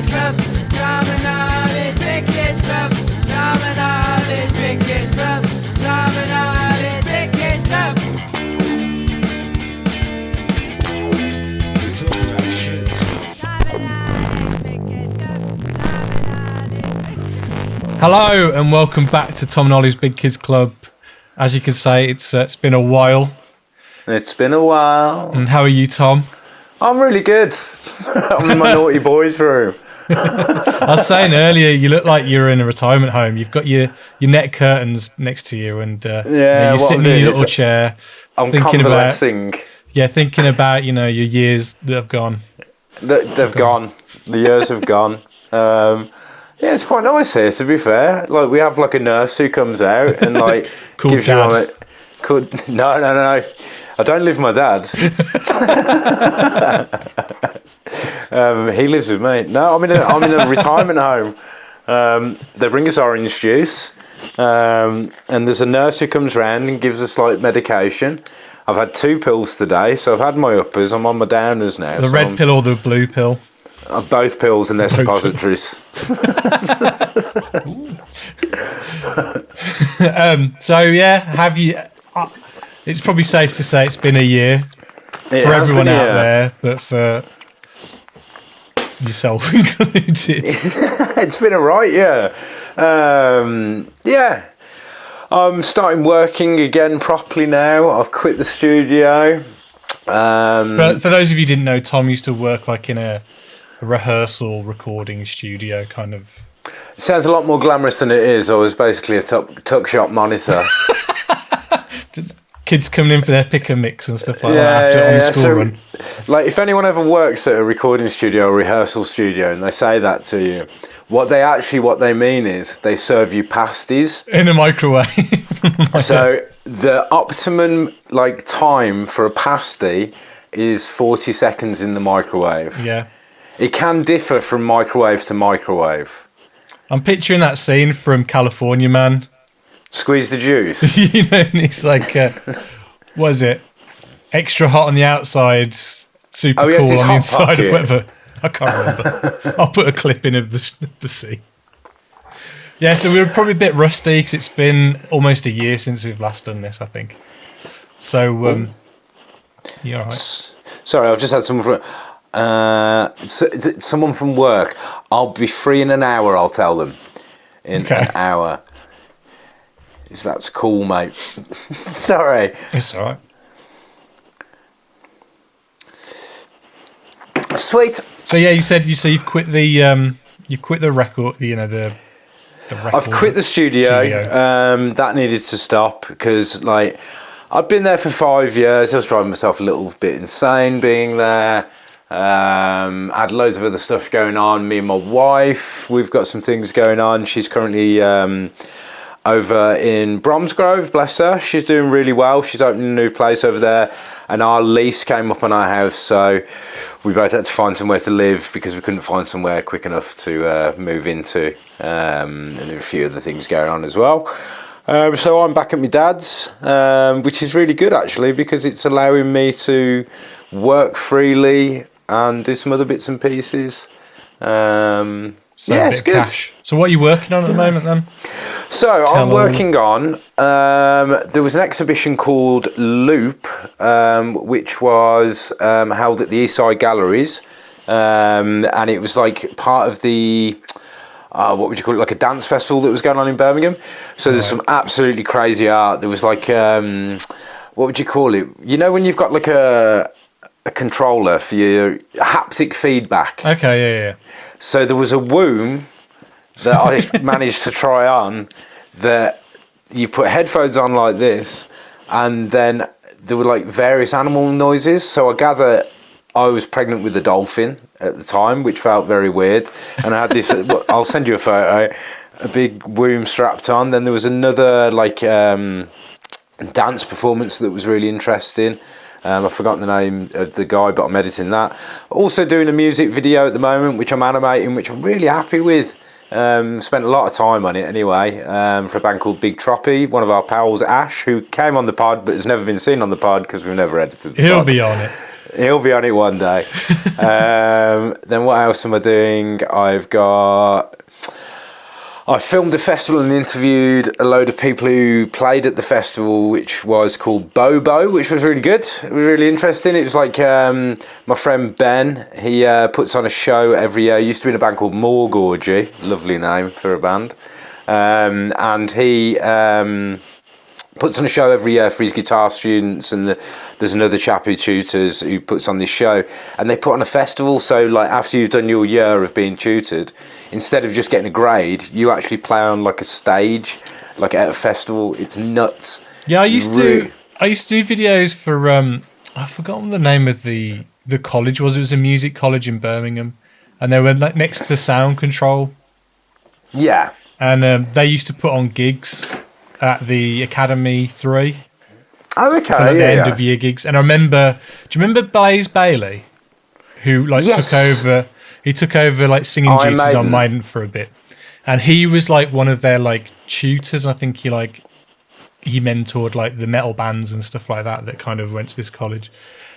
Kids Club. Tom and Ollie's Big Kids Club. Tom and Ollie's Big Kids Club. Tom and Ollie's Big Kids Club. Hello and welcome back to Tom and Ollie's Big Kids Club. As you can say, it's been a while. It's been a while. And how are you, Tom? I'm really good. I'm in my naughty boys room. I was saying earlier, you look like you're in a retirement home. You've got your net curtains next to you, and you're sitting in your little chair. I'm convalescing. Thinking about your years that have gone. They've gone. The years have gone. Yeah, it's quite nice here, to be fair. Like, we have like a nurse who comes out and like gives dad. you No. I don't live with my dad. He lives with me. No, I'm in a retirement home. They bring us orange juice, and there's a nurse who comes round and gives us like medication. I've had 2 pills today, so I've had my uppers. I'm on my downers now. The red pill or the blue pill? Both pills and their suppositories. Have you? It's probably safe to say it's been a year for everyone out there, but for yourself included. It's been alright, yeah. I'm starting working again properly now. I've quit the studio. For those of you who didn't know, Tom used to work like in a rehearsal recording studio kind of. It sounds a lot more glamorous than it is. I was basically a tuck shop monitor. Kids coming in for their pick and mix and stuff like that after on the school run. Like, if anyone ever works at a recording studio or rehearsal studio and they say that to you, what they mean is they serve you pasties in a microwave. So the optimum time for a pasty is 40 seconds in the microwave. Yeah. It can differ from microwave to microwave. I'm picturing that scene from California Man. Squeeze the juice. And it's like, what is it? Extra hot on the outside, super cool on the inside, pocket. or whatever. I can't remember. I'll put a clip in of the scene. Yeah, so we were probably a bit rusty because it's been almost a year since we've last done this, I think. So, you all right? Sorry, I've just had someone someone from work. I'll be free in an hour, I'll tell them. An hour. If that's cool, mate. Sorry. It's all right. Sweet. So yeah, you've quit the record, the record. I've quit the studio. That needed to stop because I've been there for 5 years. I was driving myself a little bit insane being there. I had loads of other stuff going on. Me and my wife, we've got some things going on. She's currently over in Bromsgrove, bless her. She's doing really well. She's opening a new place over there, and our lease came up on our house, so we both had to find somewhere to live because we couldn't find somewhere quick enough to move into, and there are a few other things going on as well. So I'm back at my dad's, which is really good actually because it's allowing me to work freely and do some other bits and pieces. It's good. Cash. So what are you working on at the moment then? So I'm working on, there was an exhibition called Loop, which was held at the East Side Galleries, and it was like part of the, what would you call it, like a dance festival that was going on in Birmingham. So there's some absolutely crazy art. There was like, what would you call it? You know when you've got like a controller for your haptic feedback? Okay, yeah. So there was a womb that I managed to try on that you put headphones on like this, and then there were like various animal noises. So I gather I was pregnant with a dolphin at the time, which felt very weird. And I had this, I'll send you a photo, a big womb strapped on. Then there was another dance performance that was really interesting. I've forgotten the name of the guy, but I'm editing that. Also doing a music video at the moment, which I'm animating, which I'm really happy with. Spent a lot of time on it anyway, for a band called Big Troppy. One of our pals, Ash, who came on the pod but has never been seen on the pod because we've never edited the pod. He'll be on it. He'll be on it one day. Then what else am I doing? I filmed a festival and interviewed a load of people who played at the festival, which was called Bobo, which was really good. It was really interesting. It was like my friend Ben, he puts on a show every year. He used to be in a band called Morgorgy, lovely name for a band. And he puts on a show every year for his guitar students, and there's another chap who tutors who puts on this show, and they put on a festival. So like after you've done your year of being tutored, instead of just getting a grade, you actually play on like a stage, like at a festival. It's nuts. Yeah, I used to do videos for I forgot what the name of the college was. It was a music college in Birmingham, and they were like next to Sound Control. Yeah, and they used to put on gigs at the Academy 3. Oh, okay. For like the end of year gigs. And I remember, do you remember Blaze Bailey? Who like took over, he took over like singing duties on Maiden for a bit. And he was like one of their like tutors. I think he mentored like the metal bands and stuff like that kind of went to this college.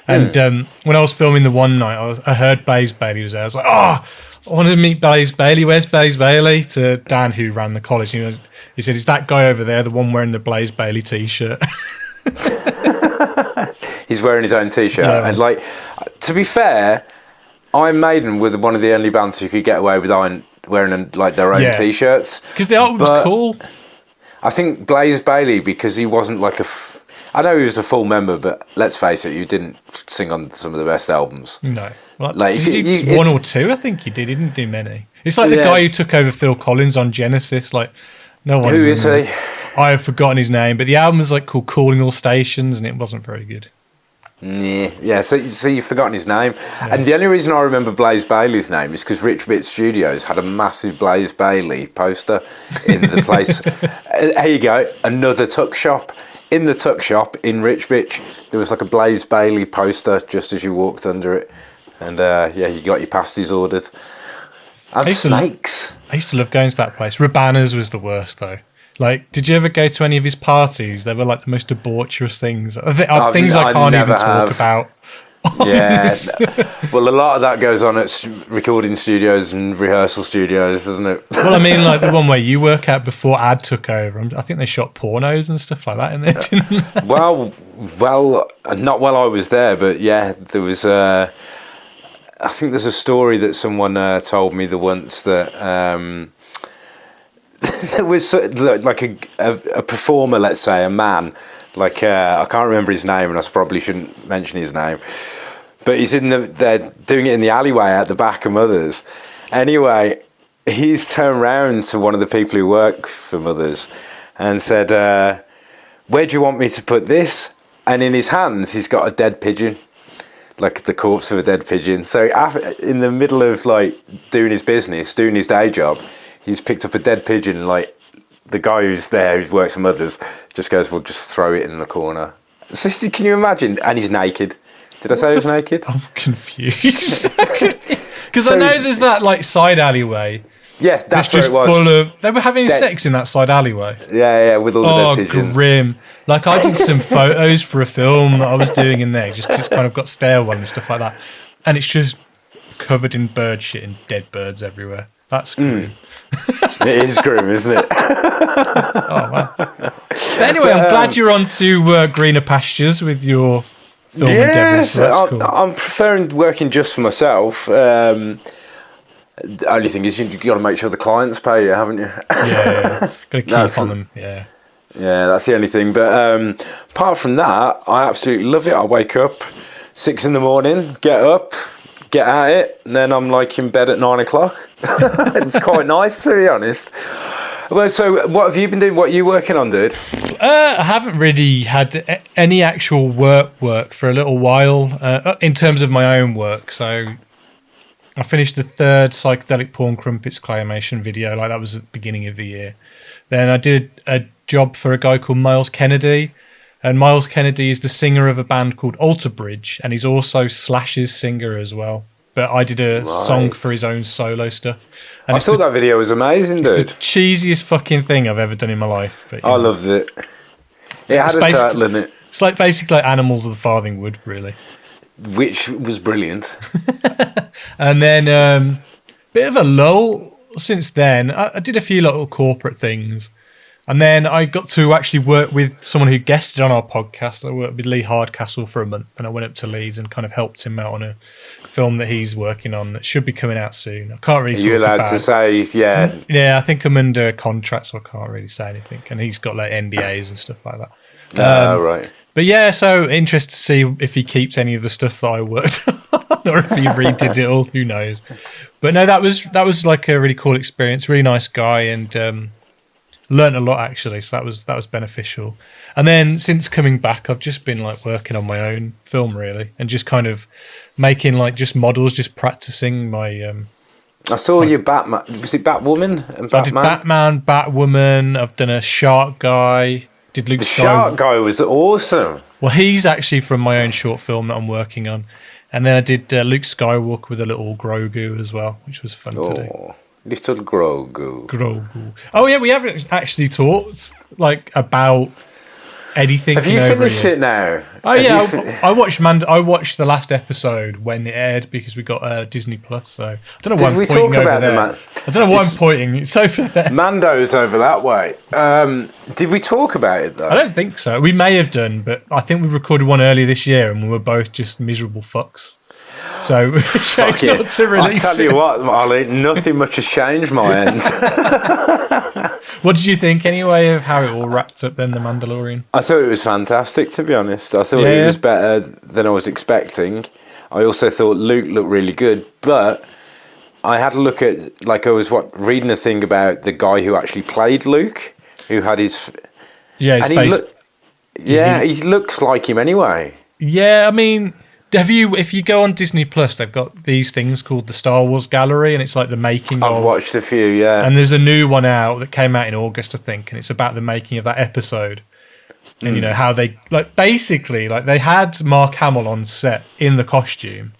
And when I was filming the one night, I heard Blaze Bailey was there. I was like, oh, I want to meet Blaze Bailey. Where's Blaze Bailey? To Dan, who ran the college. He said, "Is that guy over there, the one wearing the Blaze Bailey t-shirt?" He's wearing his own t-shirt. Yeah. And like, to be fair, Iron Maiden were one of the only bands who could get away with wearing like their own t-shirts. Because the art was cool. I think Blaze Bailey, because he wasn't like I know he was a full member, but let's face it, you didn't sing on some of the best albums. No. Like, did he one or two? I think he did. He didn't do many. It's like the guy who took over Phil Collins on Genesis. Like, no one. Who is he? I have forgotten his name, but the album was like called Calling All Stations, and it wasn't very good. Yeah. So you've forgotten his name, and the only reason I remember Blaze Bailey's name is because Rich Bit Studios had a massive Blaze Bailey poster in the place. Here you go, another tuck shop. In the tuck shop in Rich Bitch, there was like a Blaze Bailey poster just as you walked under it. And you got your pasties ordered. And snakes. I used to love going to that place. Rabana's was the worst though. Like, did you ever go to any of his parties? They were like the most debaucherous things. Things I can't even talk about. Yeah. Well, a lot of that goes on at recording studios and rehearsal studios, doesn't it? Well, I mean, like the one where you work at before Ad took over. I think they shot pornos and stuff like that in there, didn't they? Well, not while I was there, but yeah, there was... I think there's a story that someone told me once that there was like a performer, let's say, a man, like I can't remember his name, and I probably shouldn't mention his name, but he's they're doing it in the alleyway at the back of Mother's. Anyway, he's turned round to one of the people who work for Mother's and said, "Where do you want me to put this?" And in his hands, he's got a dead pigeon. Like the corpse of a dead pigeon. So in the middle of like doing his business, doing his day job, he's picked up a dead pigeon, and like the guy who's there, who works for Mother's, just goes, "Well, just throw it in the corner." So can you imagine? And he's naked. Did I say he was naked? I'm confused. Because I know there's that like side alleyway. Yeah, that's where just it was. Full of, they were having sex in that side alleyway. Yeah, with all the dead pigeons. Grim. Like, I did some photos for a film that I was doing in there, just kind of got stairwell and stuff like that. And it's just covered in bird shit and dead birds everywhere. That's grim. It is grim, isn't it? Oh, wow. But anyway, I'm glad you're on to greener pastures with your film endeavours. So that's cool. I'm preferring working just for myself. The only thing is you've got to make sure the clients pay you, haven't you? Yeah. Got to keep on them, yeah. Yeah, that's the only thing. But apart from that, I absolutely love it. I wake up 6 a.m, get up, get at it, and then I'm like in bed at 9 o'clock. It's quite nice, to be honest. Well, so what have you been doing? What are you working on, dude? I haven't really had any actual work for a little while in terms of my own work. So I finished the 3rd Psychedelic Porn Crumpets claymation video. Like, that was at the beginning of the year. Then I did a job for a guy called Miles Kennedy. And Miles Kennedy is the singer of a band called Alter Bridge. And he's also Slash's singer as well. But I did a song for his own solo stuff. And I thought that video was amazing, dude. It's the cheesiest fucking thing I've ever done in my life. But, I loved it. It had a turtle in it. It's like basically like Animals of the Farthing Wood, really. which was brilliant. And then bit of a lull since then. I did a few little corporate things. And then I got to actually work with someone who guested on our podcast. I worked with Lee Hardcastle for a month, and I went up to Leeds and kind of helped him out on a film that he's working on that should be coming out soon. I can't really talk about it. Are you allowed to say, yeah? Yeah, I think I'm under contract, so I can't really say anything. And he's got like NDAs and stuff like that. Right. But yeah, so interested to see if he keeps any of the stuff that I worked on, or if he redid it all. Who knows? But no, that was like a really cool experience. Really nice guy, and learned a lot actually. So that was beneficial. And then since coming back, I've just been like working on my own film really, and just kind of making like just models, just practicing my. I saw your Batman. Was it Batwoman and So Batman? I did Batman, Batwoman. I've done a Shark Guy. Did Luke The Skywalker. Shark Guy was awesome. Well, he's actually from my own short film that I'm working on. And then I did Luke Skywalker with a little Grogu as well, which was fun to do. Little Grogu. Grogu. Oh yeah, we haven't actually talked like about anything. Have you finished it now? Oh yeah, I watched I watched the last episode when it aired because we got Disney Plus. So I don't know why I'm pointing over there. I don't know why I'm pointing. It's over there. Mando's over that way. Did we talk about it though? I don't think so. We may have done, but I think we recorded one earlier this year, and we were both just miserable fucks. So we chose not to release it. I tell you what, Ollie, nothing much has changed my end. What did you think anyway of how it all wrapped up then, The Mandalorian? I thought it was fantastic, to be honest. I thought it was better than I was expecting. I also thought Luke looked really good, but I had a look at, like I was reading a thing about the guy who actually played Luke, who had his... Yeah, his face... He looks like him anyway. Yeah, I mean... If you go on Disney Plus, they've got these things called the Star Wars Gallery, and it's like the making of... I've watched a few, yeah. And there's a new one out that came out in August, I think, and it's about the making of that episode. And, you know, how they... Like, basically, like, they had Mark Hamill on set in the costume,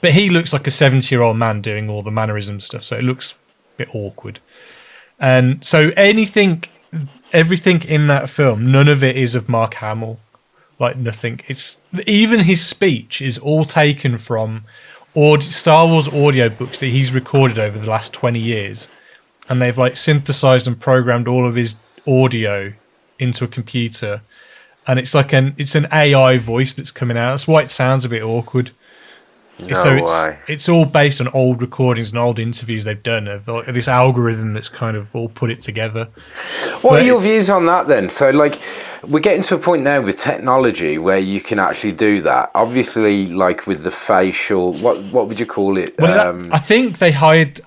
but he looks like a 70-year-old man doing all the mannerism stuff, so it looks a bit awkward. And so everything in that film, none of it is of Mark Hamill. Like nothing. It's even his speech is all taken from Star Wars audiobooks that he's recorded over the last 20 years, and they've like synthesized and programmed all of his audio into a computer, and it's like an AI voice that's coming out. That's why it sounds a bit awkward. It's all based on old recordings and old interviews they've done of like, this algorithm that's kind of all put it together. What are your views on that then? So like we're getting to a point now with technology where you can actually do that. Obviously, like with the facial, what would you call it? Well, I think they hired.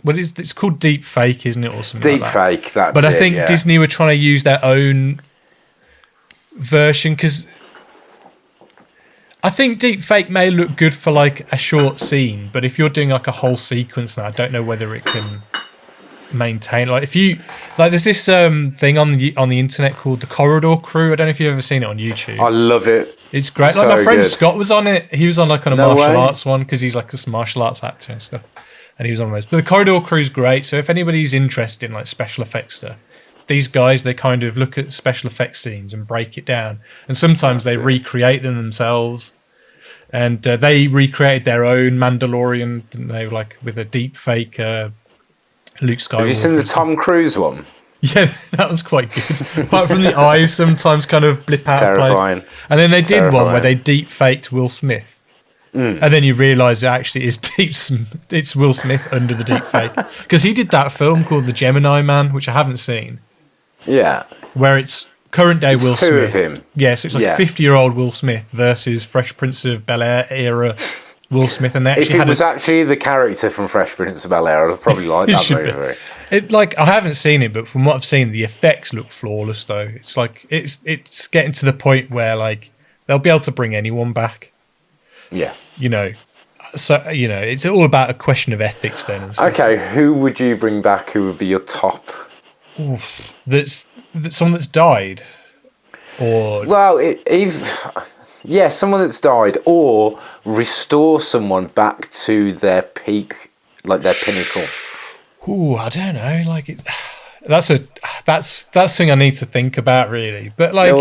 Well, it's called deep fake, isn't it, or something? Deep fake. That's but I think Disney were trying to use their own version because I think deep fake may look good for like a short scene, but if you're doing like a whole sequence now, I don't know whether it can maintain. Like if you like, there's this thing on the internet called the Corridor Crew. I don't know if you've ever seen it on YouTube. I love it. It's great. So like my friend good. Scott was on it. He was on like on a martial arts one because he's like this martial arts actor and stuff. And he was on those. But the Corridor Crew is great. So if anybody's interested in like special effects stuff, these guys, they kind of look at special effects scenes and break it down. And sometimes they recreate them themselves. And they recreated their own Mandalorian, didn't they? Like with a deep fake Luke Skywalker. Have you seen the Tom Cruise one? Yeah, that was quite good. Apart from the eyes sometimes kind of blip out Terrifying. of place. And then they did one where they deep faked Will Smith. And then you realise it actually is it's Will Smith under the deep fake. Because he did that film called The Gemini Man, which I haven't seen. Yeah. Where it's current day Will Smith. Two of him. Yeah, so it's like 50-year-old Will Smith versus Fresh Prince of Bel-Air era Will Smith. And they actually if it was actually the character from Fresh Prince of Bel-Air, I'd probably like that movie. I haven't seen it, but from what I've seen, the effects look flawless. Though it's like it's getting to the point where like they'll be able to bring anyone back. Yeah, so it's all about a question of ethics then. And stuff. Okay, who would you bring back? Who would be your top? That's someone that's died, or someone that's died, or restore someone back to their peak, like their pinnacle. Ooh, I don't know. Like that's something I need to think about really. But like,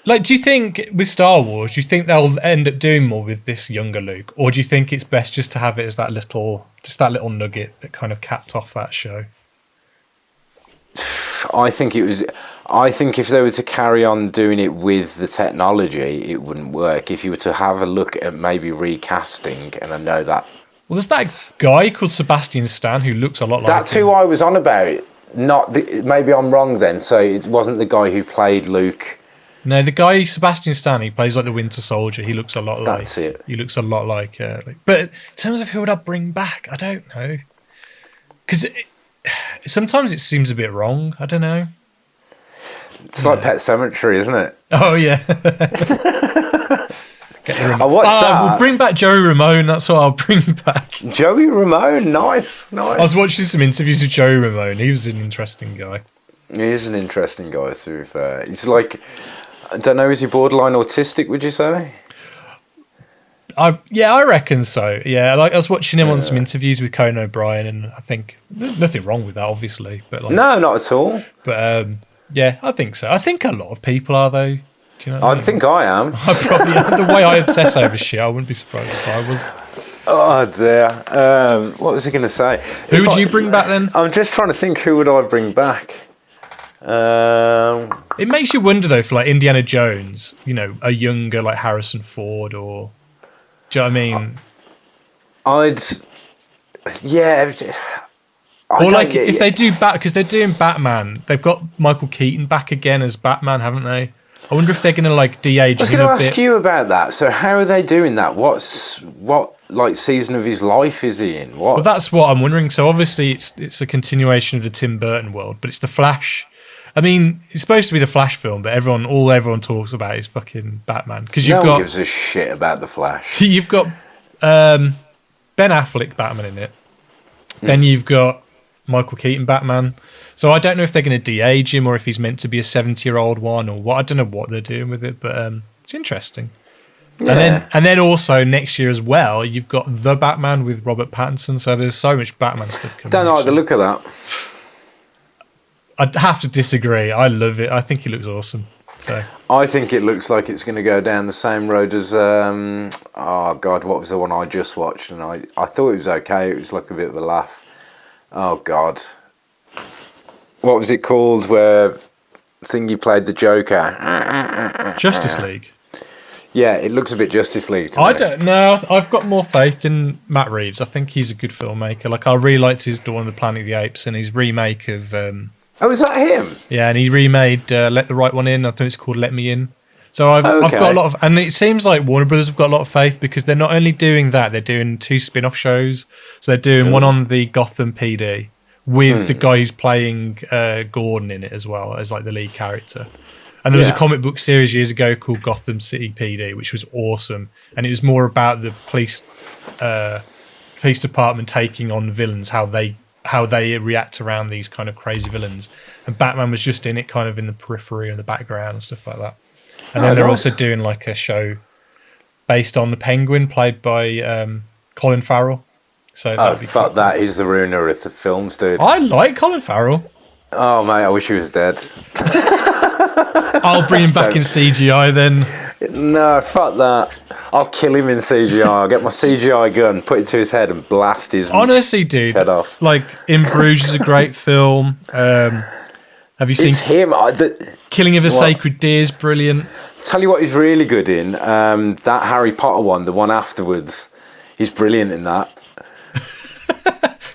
Like, do you think with Star Wars, do you think they'll end up doing more with this younger Luke, or do you think it's best just to have it as that little nugget that kind of capped off that show? I think if they were to carry on doing it with the technology, it wouldn't work. If you were to have a look at maybe recasting, and I know that. Well, there's that guy called Sebastian Stan who looks a lot like That's him. who I was on about. Maybe I'm wrong then. So it wasn't the guy who played Luke. No, the guy Sebastian Stan, he plays like the Winter Soldier. He looks a lot like. That's it. He looks a lot like. But in terms of who would I bring back, I don't know. Because sometimes it seems a bit wrong. I don't know. It's like Pet Sematary, isn't it? Oh yeah. I watched that. We'll bring back Joey Ramone. That's what I'll bring back. Joey Ramone, nice. I was watching some interviews with Joey Ramone. He was an interesting guy. He is an interesting guy, to be fair. He's like, I don't know, is he borderline autistic, would you say? I reckon so. Yeah, like I was watching him on some interviews with Conan O'Brien, and I think there's nothing wrong with that, obviously. But like, no, not at all. But yeah, I think so. I think a lot of people are, though. Do you know what I mean? think I am. I probably am. The way I obsess over shit, I wouldn't be surprised if I was. Oh dear. What was I going to say? Who would you bring back then? I'm just trying to think. Who would I bring back? It makes you wonder though, for like Indiana Jones, you know, a younger like Harrison Ford, or do you know what I mean? Yeah. Or like if they do because they're doing Batman, they've got Michael Keaton back again as Batman, haven't they? I wonder if they're going to like de-age. I was going to ask you about that. So how are they doing that? What like season of his life is he in? What? Well, that's what I'm wondering. So obviously it's a continuation of the Tim Burton world, but it's the Flash. I mean, it's supposed to be the Flash film, but all everyone talks about is fucking Batman. Because no one gives a shit about the Flash. You've got Ben Affleck Batman in it. Then you've got Michael Keaton Batman. So I don't know if they're going to de-age him or if he's meant to be a 70-year-old one or what. I don't know what they're doing with it, but it's interesting. Yeah. And then also next year as well, you've got The Batman with Robert Pattinson. So there's so much Batman stuff coming. Don't like the look of that. I'd have to disagree. I love it. I think he looks awesome. So. I think it looks like it's going to go down the same road as oh god, what was the one I just watched? And I thought it was okay. It was like a bit of a laugh. Oh god, what was it called? Where Thingy played the Joker? Justice League. Yeah, it looks a bit Justice League to me. I don't know. I've got more faith in Matt Reeves. I think he's a good filmmaker. Like I really liked his Dawn of the Planet of the Apes and his remake of. Oh, is that him? Yeah, and he remade Let the Right One In. I think it's called Let Me In. So I've got a lot of, and it seems like Warner Brothers have got a lot of faith because they're not only doing that, they're doing 2 spin-off shows. So they're doing one on the Gotham PD with the guy who's playing Gordon in it as well as like the lead character. And there was a comic book series years ago called Gotham City PD, which was awesome, and it was more about the police department taking on villains, how they react around these kind of crazy villains. And Batman was just in it, kind of in the periphery and the background and stuff like that. And then they're also doing like a show based on the Penguin, played by Colin Farrell. So fuck that! He's the ruiner of the films, dude. I like Colin Farrell. Oh mate, I wish he was dead. I'll bring him back in CGI then. No, fuck that. I'll kill him in CGI. I'll get my CGI gun, put it to his head, and blast his honestly, dude, head off. Like In Bruges is a great film. Have you seen? It's him. Killing of a Sacred Deer is brilliant. Tell you what, he's really good in that Harry Potter one, the one afterwards. He's brilliant in that.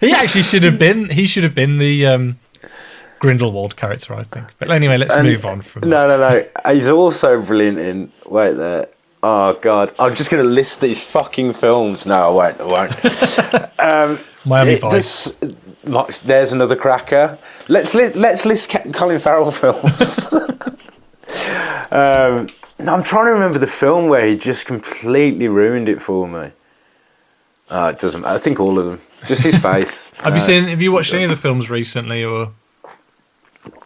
He actually should have been. He should have been the Grindelwald character, I think. But anyway, let's move on from. No. He's also brilliant in. Wait there. Oh god, I'm just going to list these fucking films. No, I won't. Miami Vice. There's another cracker. Let's list Colin Farrell films. I'm trying to remember the film where he just completely ruined it for me. It doesn't. I think all of them. Just his face. Have you watched any of the films recently, or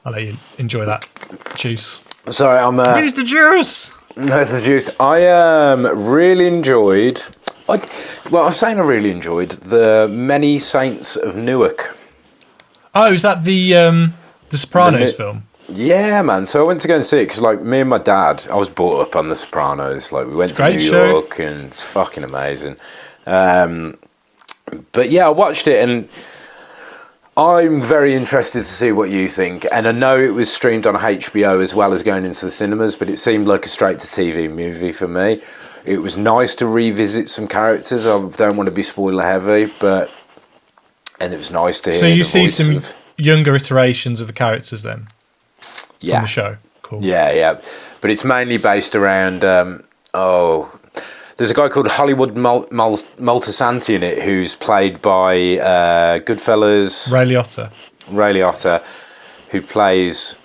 I'll let you enjoy that juice. Sorry, Where's the juice? There's the juice. I really enjoyed. I'm saying I really enjoyed The Many Saints of Newark. Oh, is that the Sopranos film? Yeah, man. So I went to go and see it because, like, me and my dad, I was brought up on The Sopranos. Like, we went to New York, and it's fucking amazing. But yeah, I watched it, and I'm very interested to see what you think. And I know it was streamed on HBO as well as going into the cinemas, but it seemed like a straight-to-TV movie for me. It was nice to revisit some characters. I don't want to be spoiler heavy, and it was nice to hear. So you see some younger iterations of the characters then? Yeah. On the show. Cool. Yeah. But it's mainly based around, there's a guy called Hollywood Moltisanti in it who's played by Goodfellas. Ray Liotta, who plays...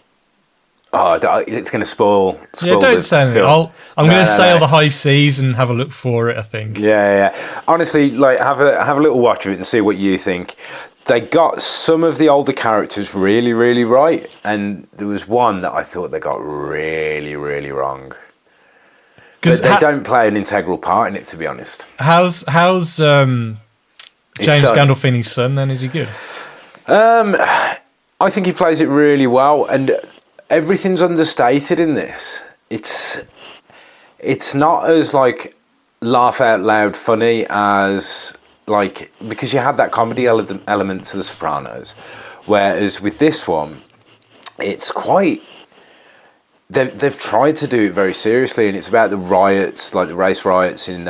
Oh, it's going to spoil yeah, don't say anything. I'm going to sail the high seas and have a look for it, I think. Yeah. Honestly, like, have a little watch of it and see what you think. They got some of the older characters really, really right, and there was one that I thought they got really, really wrong. But they don't play an integral part in it, to be honest. How's James Gandolfini's son, then? Is he good? I think he plays it really well, and everything's understated in this. It's not as, like, laugh out loud funny as... like, because you have that comedy element to The Sopranos, whereas with this one, it's quite... They've tried to do it very seriously, and it's about the riots, like the race riots in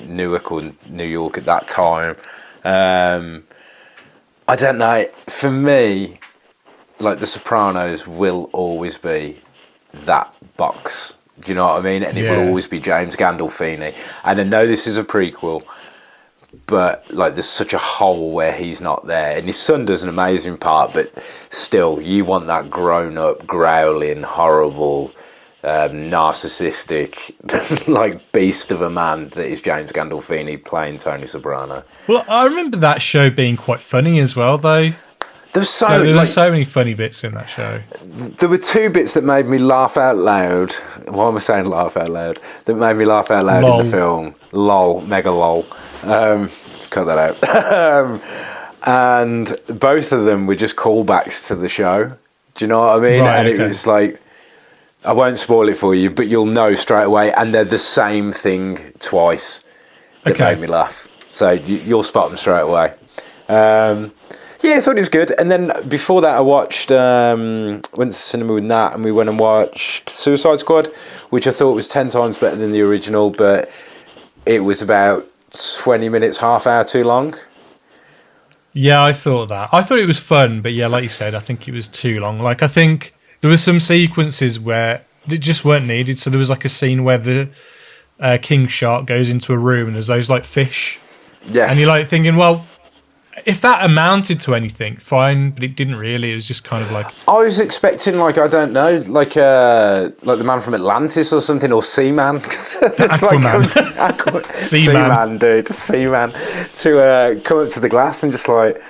Newark or New York at that time. I don't know. For me, like, The Sopranos will always be that box. Do you know what I mean? And it will always be James Gandolfini. And I know this is a prequel, but, like, there's such a hole where he's not there, and his son does an amazing part, but still, you want that grown-up, growling, horrible, narcissistic, like, beast of a man that is James Gandolfini playing Tony Soprano. Well, I remember that show being quite funny as well, though. There so many funny bits in that show. There were two bits that made me laugh out loud. Why am I saying laugh out loud? That made me laugh out loud in the film. Lol, mega lol. Cut that out. And both of them were just callbacks to the show. Do you know what I mean? Right, and it was like, I won't spoil it for you, but you'll know straight away. And they're the same thing twice. That made me laugh. So you'll spot them straight away. Yeah, I thought it was good. And then before that, I watched, went to the cinema with Nat, and we went and watched Suicide Squad, which I thought was 10 times better than the original, but it was about 20 minutes, half hour too long. Yeah, I thought that. I thought it was fun, but yeah, like you said, I think it was too long. Like, I think there were some sequences where it just weren't needed. So there was like a scene where the king shark goes into a room and there's those, like, fish. Yes. And you're like thinking, well, if that amounted to anything, fine, but it didn't really. It was just kind of like... I was expecting, like, I don't know, like the man from Atlantis or something, or Seaman. Aquaman. Seaman, dude. Seaman. To come up to the glass and just like...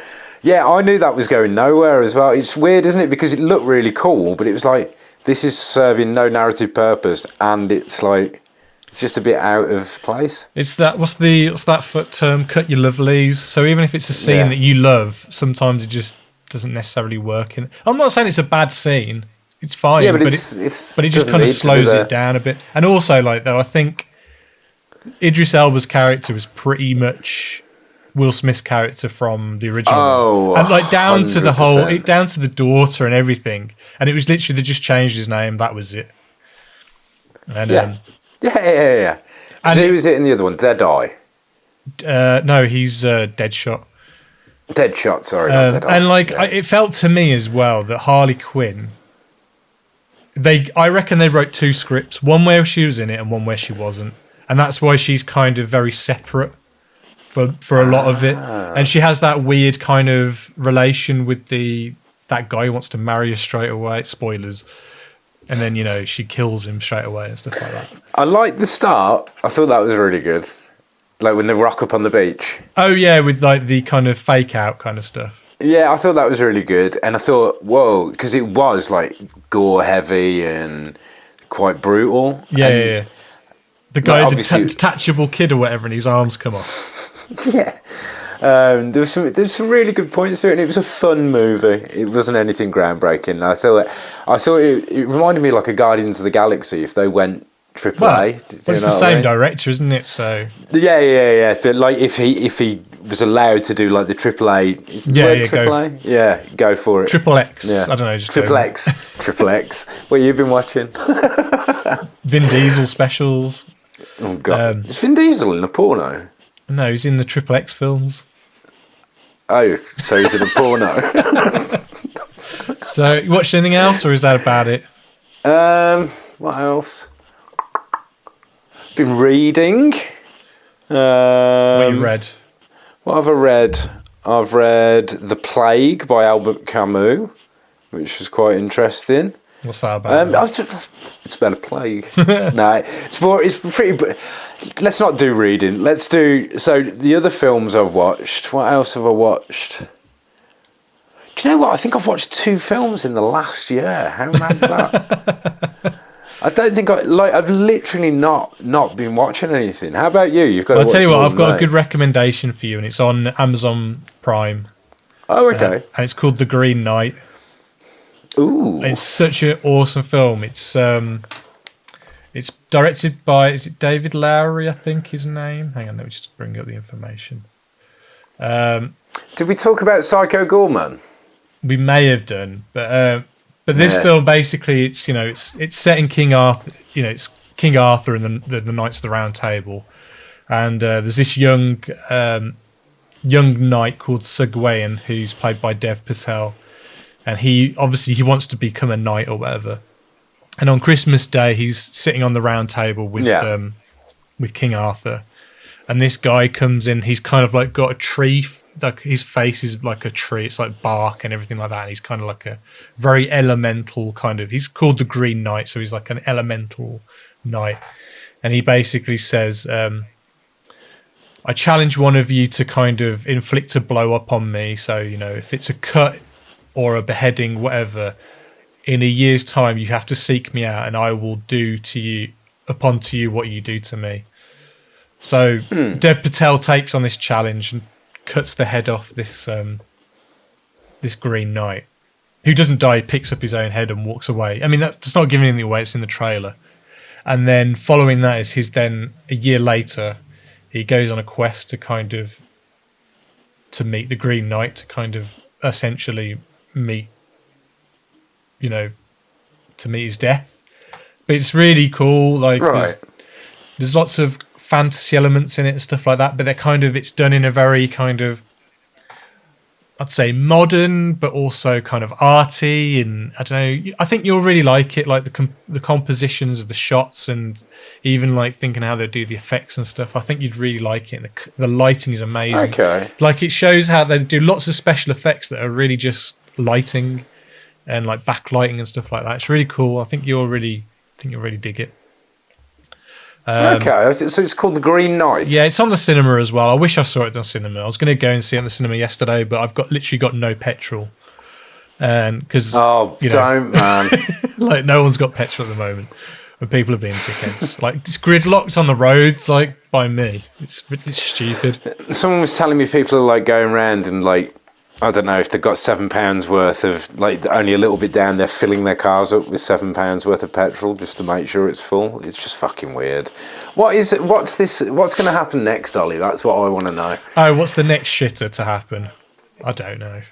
Yeah, I knew that was going nowhere as well. It's weird, isn't it? Because it looked really cool, but it was like, this is serving no narrative purpose, and it's like... It's just a bit out of place. It's that what's that foot term? Cut your lovelies. So even if it's a scene that you love, sometimes it just doesn't necessarily work. I'm not saying it's a bad scene. It's fine. Yeah, but it just kind of slows it down a bit. And also, like, though, I think Idris Elba's character was pretty much Will Smith's character from the original. Oh, and like down 100%. To the down to the daughter and everything. And it was literally they just changed his name. That was it. And Yeah. And who was it in the other one? Deadeye? No, he's Deadshot. Deadshot, sorry. Not Deadeye. And like, it felt to me as well that Harley Quinn, I reckon they wrote two scripts, one where she was in it and one where she wasn't. And that's why she's kind of very separate for a lot of it. And she has that weird kind of relation with that guy who wants to marry her straight away. Spoilers. And then, you know, she kills him straight away and stuff like that. I liked the start. I thought that was really good. Like when they rock up on the beach. Oh, yeah, with like the kind of fake out kind of stuff. Yeah, I thought that was really good. And I thought, whoa, because it was like gore heavy and quite brutal. Yeah. The guy, the detachable kid or whatever, and his arms come off. Yeah. There's some really good points to it, and it was a fun movie. It wasn't anything groundbreaking. I thought it reminded me like a Guardians of the Galaxy if they went AAA. Well, it's the same director, isn't it? So yeah. But like if he was allowed to do like the AAA, is the word AAA? Go for it. Triple X. Yeah. I don't know. Just Triple X. Triple X. What you've been watching? Vin Diesel specials. Oh god, is Vin Diesel in a porno? No, he's in the Triple X films. Oh, so he's in a porno. So, you watched anything else, or is that about it? What else? Been reading. What have you read? What have I read? I've read The Plague by Albert Camus, which was quite interesting. What's that about? It's about a plague. No, it's pretty. Let's not do reading. Let's do. So the other films I've watched. What else have I watched? Do you know what? I think I've watched 2 films in the last year. How mad's that? I don't think I've literally not been watching anything. How about you? You've got. Well, I'll tell you what. I've got a good recommendation for you, and it's on Amazon Prime. Oh, okay. And it's called The Green Knight. Ooh! It's such an awesome film. It's directed by, is it David Lowery? I think his name. Hang on, let me just bring up the information. Did we talk about Psycho Gorman? We may have done, but this film basically, it's set in King Arthur. It's King Arthur and the Knights of the Round Table, and there's this young knight called Sir Gawain who's played by Dev Patel, and he wants to become a knight or whatever. And on Christmas Day, he's sitting on the round table with King Arthur, and this guy comes in. He's kind of like got a tree. Like his face is like a tree. It's like bark and everything like that. And he's kind of like a very elemental kind of. He's called the Green Knight, so he's like an elemental knight. And he basically says, "I challenge one of you to kind of inflict a blow upon me. So if it's a cut or a beheading, whatever, in a year's time, you have to seek me out, and I will do to you what you do to me." So Dev Patel takes on this challenge and cuts the head off this Green Knight, who doesn't die. He picks up his own head and walks away. I mean, that's not giving anything away. It's in the trailer. And then following that is then a year later, he goes on a quest to meet the Green Knight, to kind of essentially meet his death. But it's really cool. Like there's lots of fantasy elements in it and stuff like that, but it's done in a very kind of, I'd say, modern, but also kind of arty, and I don't know. I think you'll really like it, like the compositions of the shots, and even like thinking how they do the effects and stuff. I think you'd really like it. And the lighting is amazing. Okay, like it shows how they do lots of special effects that are really just lighting and like backlighting and stuff like that. It's really cool. I think you'll really dig it. Okay, so it's called The Green Knight. Yeah, it's on the cinema as well. I wish I saw it on cinema. I was going to go and see it on the cinema yesterday, but I've literally got no petrol. Because don't, man. Like no one's got petrol at the moment, and people are being dickheads. Like it's gridlocked on the roads, like by me. It's stupid. Someone was telling me people are like going around and like, I don't know if they've got £7 worth of, like, only a little bit down, they're filling their cars up with £7 worth of petrol just to make sure it's full. It's just fucking weird. What's going to happen next, Ollie? That's what I want to know. Oh, what's the next shitter to happen? I don't know.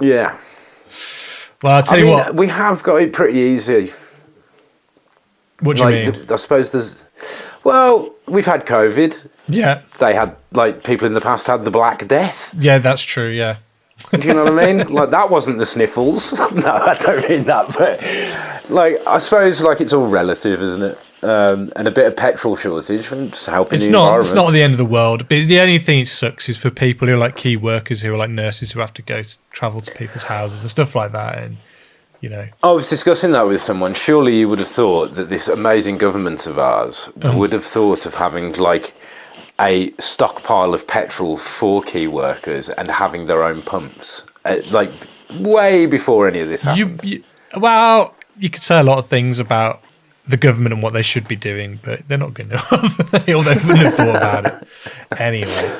Yeah. Well, I'll tell you what. We have got it pretty easy. What do you mean? I suppose we've had COVID. Yeah. They had, like, people in the past had the Black Death. Yeah, that's true, yeah. Do you know what I mean? Like, that wasn't the sniffles. No, I don't mean that. But, like, I suppose, like, it's all relative, isn't it? And a bit of petrol shortage and just helping the environment. It's not the end of the world. But the only thing it sucks is for people who are, like, key workers, who are, like, nurses who have to travel to people's houses and stuff like that. And, I was discussing that with someone. Surely you would have thought that this amazing government of ours would have thought of having, like, a stockpile of petrol for key workers and having their own pumps, like way before any of this happened. Well, you could say a lot of things about the government and what they should be doing, but they're not going to. They wouldn't have thought about it anyway.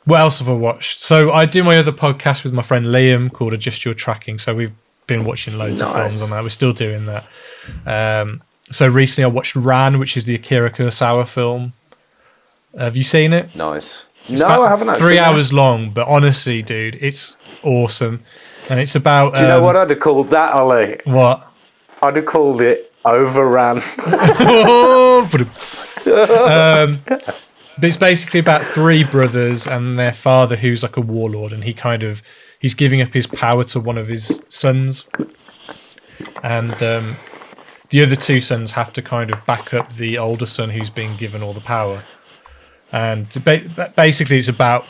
What else have I watched? So I do my other podcast with my friend Liam called Adjust Your Tracking. So we've been watching loads of films on that. We're still doing that. So recently I watched Ran, which is the Akira Kurosawa film. Have you seen it? Nice. It's No, I haven't actually. 3 hours long, but honestly, dude, it's awesome. And it's about... Do you know what I'd have called that, Ollie? What? I'd have called it Overran. But it's basically about 3 brothers and their father, who's like a warlord, and he's giving up his power to one of his sons, and the other 2 sons have to kind of back up the older son who's being given all the power. And basically, it's about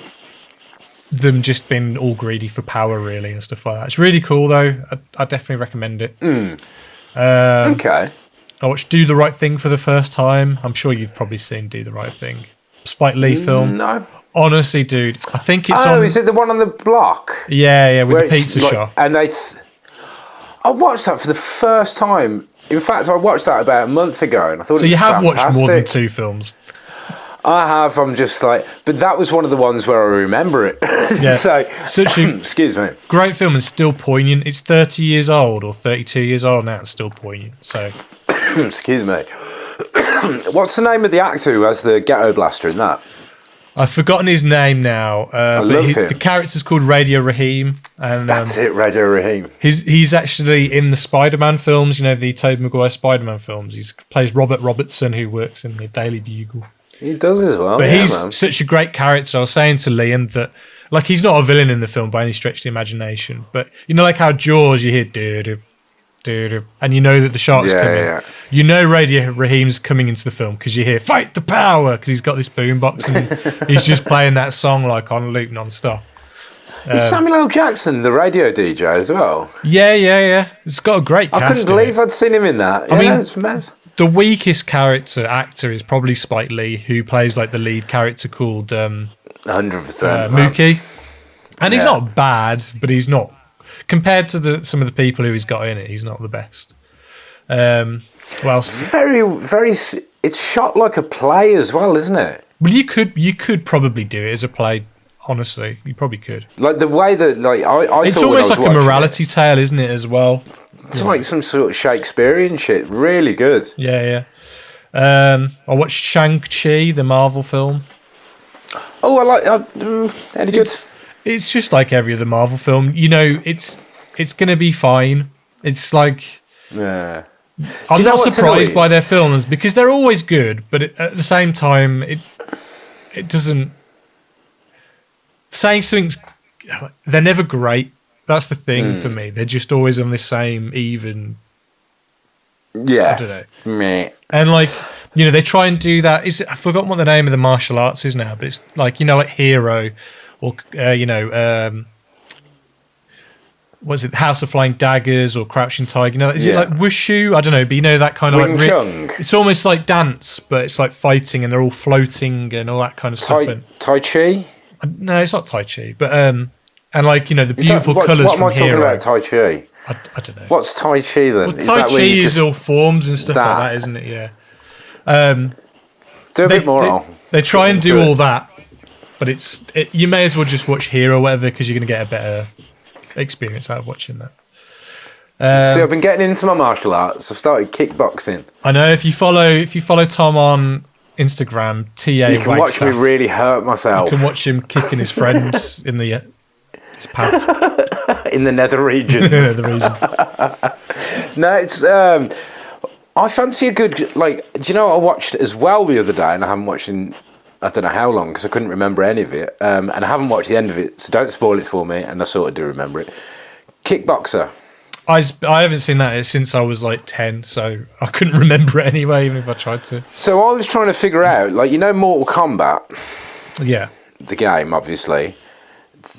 them just being all greedy for power, really, and stuff like that. It's really cool, though. I definitely recommend it. Okay. I watched Do the Right Thing for the first time. I'm sure you've probably seen Do the Right Thing. Spike Lee film. No. Honestly, dude, I think it's on... Oh, is it the one on the block? Yeah, with the pizza shop. And I watched that for the first time. In fact, I watched that about a month ago, and I thought So it was you have fantastic. watched more than 2 films. I have. I'm just like... But that was one of the ones where I remember it. Yeah. So, Such a excuse me. great film and still poignant. It's 30 years old or 32 years old now. It's still poignant. So... Excuse me. What's the name of the actor who has the ghetto blaster in that? I've forgotten his name now. The character's called Radio Raheem. And, That's it, Radio Raheem. He's actually in the Spider-Man films, the Tobey Maguire Spider-Man films. He plays Robert Robertson, who works in the Daily Bugle. He does as well. But he's such a great character. I was saying to Liam that, like, he's not a villain in the film by any stretch of the imagination. But, like how Jaws, you hear doo-doo, doo-doo, and you know that the shark's coming. Yeah. You know Radio Raheem's coming into the film because you hear "Fight the Power" because he's got this boombox and he's just playing that song like on loop non-stop. Is Samuel L. Jackson the radio DJ as well? Yeah. It's got a great cast. I couldn't believe I'd seen him in that. I mean, it's mad. The weakest actor is probably Spike Lee, who plays like the lead character called 100%. Mookie. And he's not bad, but he's not, compared to some of the people who he's got in it, he's not the best. What else? Very, very. It's shot like a play as well, isn't it? Well, you could probably do it as a play. Honestly, you probably could. Like the way that, like, I it's thought almost like a morality tale, isn't it? As well. It's like some sort of Shakespearean shit. Really good. Yeah. I watched Shang-Chi, the Marvel film. Oh, I like. Any good? It's just like every other Marvel film. It's gonna be fine. It's like. Yeah. I'm not surprised by their films because they're always good, but at the same time, it doesn't. Saying something's, they're never great. That's the thing for me. They're just always on the same even. Yeah. I don't know. Meh. And like, they try and do that. I've forgotten what the name of the martial arts is now, but it's like, like Hero or, was it House of Flying Daggers or Crouching Tiger? Is it like Wushu? I don't know, but that kind of Wing Chun. It's almost like dance, but it's like fighting and they're all floating and all that kind of stuff. Tai Chi? No, it's not Tai Chi, but and like the beautiful colours from Hero. What am I talking about? Tai Chi? I don't know. What's Tai Chi then? Well, Tai Chi is all forms and stuff like that, isn't it? Yeah. Do a bit more. They try and do all that, but you may as well just watch Hero or whatever because you're going to get a better experience out of watching that. See, I've been getting into my martial arts. I've started kickboxing. I know if you follow Tom on Instagram, TA you can watch me really hurt myself. You can watch him kicking his friends in his pants. In the nether regions. No, it's I fancy a good, like, do you know what I watched as well the other day, and I haven't watched in I don't know how long because I couldn't remember any of it, and I haven't watched the end of it, so don't spoil it for me, and I sort of do remember it. Kickboxer. I haven't seen that since I was like 10, so I couldn't remember it anyway, even if I tried to. So I was trying to figure out, like, Mortal Kombat? Yeah. The game, obviously.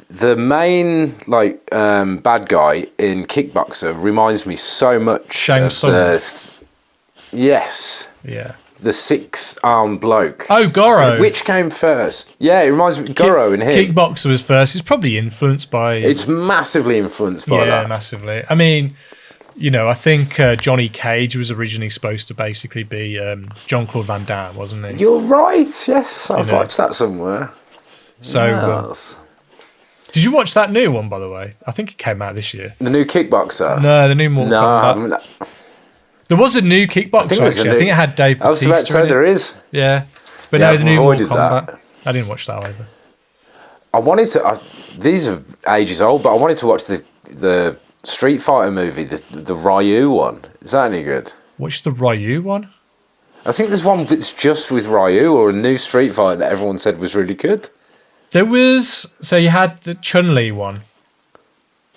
The main, like, bad guy in Kickboxer reminds me so much Shang Tsung. Yes. Yeah. The 6-armed bloke. Oh, Goro. Which came first? Yeah, it reminds me of Goro and him. Kickboxer was first. It's probably influenced by... It's massively influenced by that. Yeah, massively. I mean, I think Johnny Cage was originally supposed to basically be Jean-Claude Van Damme, wasn't he? You're right, yes. I've watched that somewhere. So, Yes. did you watch that new one, by the way? I think it came out this year. The new Kickboxer? No, the new Mortal No, I Kombat. haven't. There was a new Kickboxer, actually. I think it had Dave I was Bautista about to say in it. there is. Yeah. But Yeah, no, I've the new Mortal avoided that. Kombat. I didn't watch that either. I wanted to. These are ages old, but I wanted to watch the Street Fighter movie, the Ryu one. Is that any good? Watch the Ryu one? I think there's one that's just with Ryu, or a new Street Fighter that everyone said was really good. There was... So you had the Chun-Li one.